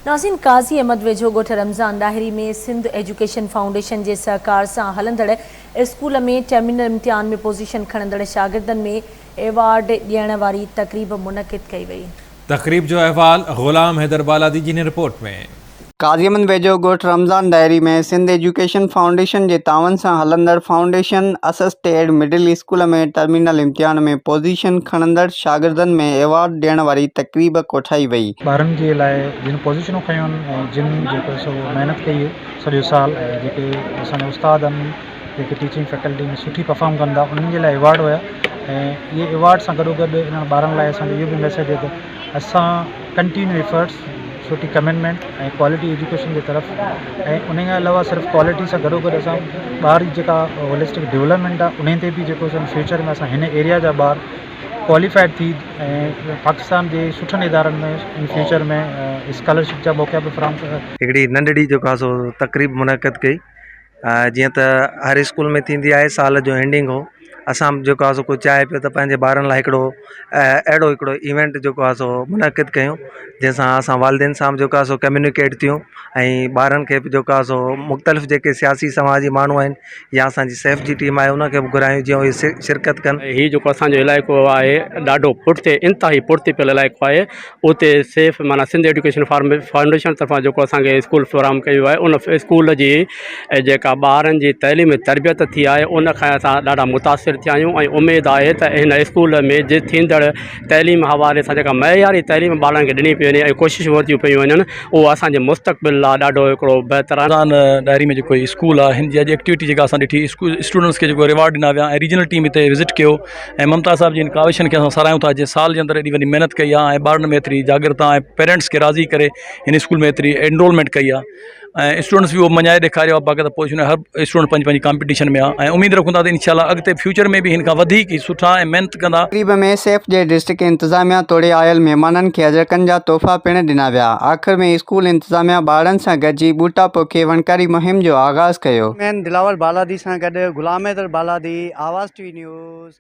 नाज़रीन, काज़ी अहमद वेझो ॻोठ रमज़ान डाहिरी में सिंध एजुकेशन फाउंडेशन के सहकार से हलंदड़ स्कूल में टर्मिनल इम्तिहान में पोजीशन खणंदड़ शागिर्दनि में एवॉर्ड ॾियण वारी तक़रीब मुनक़िद कई वई। तक़रीब जो अहवाल ग़ुलाम हैदर बालादी जी ने रिपोर्ट में। काज़ी अहमद वेझो ॻोठ रमज़ान डायरी में सिंध एजुकेशन फाउंडेशन के तावन से हलंदड़ फाउंडेशन असिस्टेड मिडिल स्कूल में टर्मिनल इम्तिहान में पोजीशन खणंदड़ शागिर्दनि में एवॉर्ड ॾियण वारी तक़रीब कोठाई वई। ॿारनि जे लाइ जिन पोजीशनूं खयूं आहिनि ऐं जिन जेको सो महिनत कई सॼो साल ऐं जेके असांजा उस्ताद आहिनि जेके टीचिंग फैकल्टी में सुठी परफॉर्म कंदा उन्हनि जे लाइ एवॉर्ड हुया ऐं इहे एवॉर्ड सां गॾोगॾु इन्हनि ॿारनि लाइ असांजो इहो बि मैसेज आहे त असां कंटिन्यू एफर्ट्स सुठी कमिटमेंट ऐं क्वालिटी एजुकेशन की तरफ़ ऐं उन खां अलावा सिर्फ़ु क्वालिटी सां गॾोगॾु असां ॿार जी जेका होलिस्टिक डेवलपमेंट आहे उन ते बि जेको फ्यूचर में असां हिन एरिया जा ॿार क्वालिफाइड थी ऐं पाकिस्तान के सुठनि इदारनि में इन फ्यूचर में स्कॉलरशिप जा मौक़ा भी फराहम कया। हिकिड़ी नंढड़ी जेको आहे सो तक़रीब मुनक़िद कई जीअं त हर स्कूल में थींदी आहे साल जो एंडिंग हो असां जेको आहे सो कोई चाहे पियो त पंहिंजे ॿारनि लाइ अहिड़ो हिकिड़ो इवेंट जेको आहे सो मुनक़िद कयूं जंहिंसां असां वालिदैन सां जेको आहे सो कम्युनिकेट थियूं ऐं ॿारनि खे बि जेको आहे सो मुख़्तलिफ़ जेके सियासी समाजी माण्हू आहिनि या असांजी सेफ जी टीम आहे उनखे बि घुरायूं जीअं उहे शिरकत कनि। ही जो असांजो इलाइक़ो आहे ॾाढो पुठिते इंतिहाई पुठिते पियल इलाइक़ो आहे उते सेफ माना सिंध एजुकेशन फाउंडेशन तरफ़ां जेको असांखे स्कूल फराहम कयो आहे उन स्कूल जी जेका ॿारनि जी तइलीम तरबियत थी आहे उन खां असां ॾाढा मुतासिर थिया आहियूं ऐं उमेदु आहे त हिन स्कूल में जे थींदड़ तइलीम हवाले सां जेका मइयारी तइलीम ॿारनि खे ॾिनी पई वञे ऐं कोशिशूं वरितियूं पियूं वञनि उहो असांजे मुस्तक़बिल लाइ ॾाढो हिकिड़ो बहितरु आहे। डायरी में जो स्कूल है हिन जी अॼु एक्टिविटी जेका असां ॾिठी स्टूडेंट्स के रिवार्ड ॾिना विया ऐं रीजनल टीम हिते विज़िट कियो ऐं ममता साहब जी इन काविशन के असां सारायूं था जे साल के अंदर एॾी वॾी महिनत कई आहे ऐं ॿारनि में एतिरी जागृता ऐं पेरेंट्स के राज़ी करे इन स्कूल में एतिरी एनरोलमेंट कई आहे ऐं स्टूडेंट्स भी वो मञाए ॾेखारियो आहे बाक़ाइदा पोजीशन हर स्टूडेंट पंहिंजी कॉम्पिटिशन में आहे ऐं उम्मीद रखूं था त इंशाल्लाह अॻिते फ्यूचर में भी हिन खां वधीक ई सुठा ऐं महिनत कंदा। तक़रीब में सेफ के डिस्ट्रिक्ट इंतजामिया तोड़े आयल मेहमाननि खे अजरकनि जा तोहफ़ा पिण ॾिना विया। आख़िर में स्कूल इंतजामिया ॿारनि सां गॾिजी ॿूटा पोखे वणकारी मुहिम जो आगाज़ कयो। दिलावर बालादी सां गॾु ग़ुलाम हैदर बालादी, आवाज़ टीवी न्यूज़।